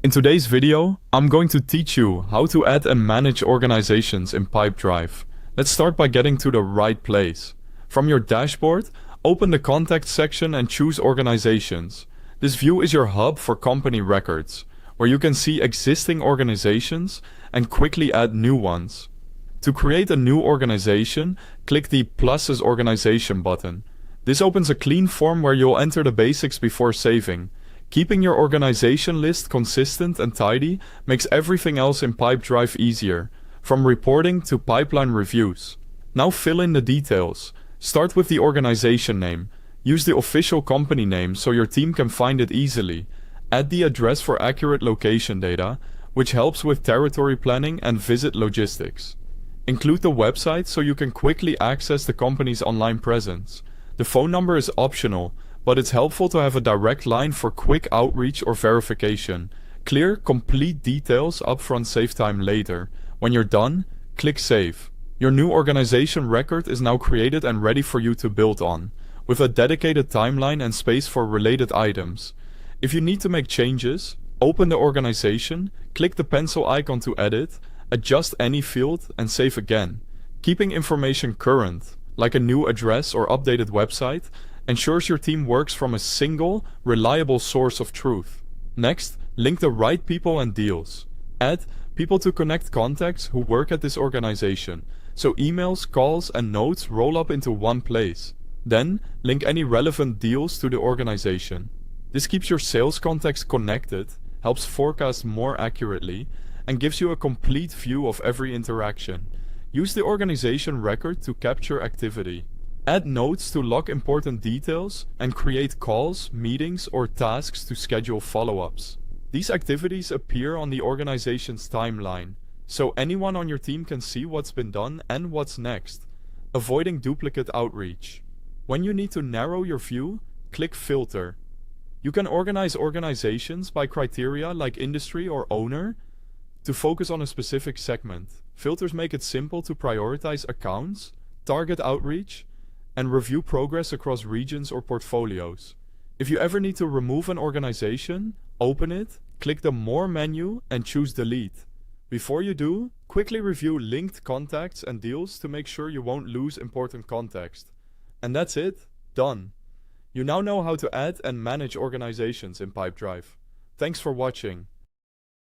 In today's video, I'm going to teach you how to add and manage organizations in Pipedrive. Let's start by getting to the right place. From your dashboard, open the Contact section and choose Organizations. This view is your hub for company records, where you can see existing organizations and quickly add new ones. To create a new organization, click the Pluses Organization button. This opens a clean form where you'll enter the basics before saving. Keeping your organization list consistent and tidy makes everything else in Pipedrive easier, from reporting to pipeline reviews. Now fill in the details. Start with the organization name. Use the official company name so your team can find it easily. Add the address for accurate location data, which helps with territory planning and visit logistics. Include the website so you can quickly access the company's online presence. The phone number is optional, but it's helpful to have a direct line for quick outreach or verification. Clear, complete details upfront, save time later. When you're done, click Save. Your new organization record is now created and ready for you to build on, with a dedicated timeline and space for related items. If you need to make changes, open the organization, click the pencil icon to edit, adjust any field, and save again. Keeping information current, like a new address or updated website, ensures your team works from a single, reliable source of truth. Next, link the right people and deals. Add people to connect contacts who work at this organization, so emails, calls, and notes roll up into one place. Then, link any relevant deals to the organization. This keeps your sales contacts connected, helps forecast more accurately, and gives you a complete view of every interaction. Use the organization record to capture activity. Add notes to log important details and create calls, meetings, or tasks to schedule follow-ups. These activities appear on the organization's timeline, so anyone on your team can see what's been done and what's next, avoiding duplicate outreach. When you need to narrow your view, click Filter. You can organize organizations by criteria like industry or owner to focus on a specific segment. Filters make it simple to prioritize accounts, target outreach, and review progress across regions or portfolios. If you ever need to remove an organization, open it, click the More menu, and choose Delete. Before you do, quickly review linked contacts and deals to make sure you won't lose important context. And that's it, done. You now know how to add and manage organizations in Pipedrive. Thanks for watching.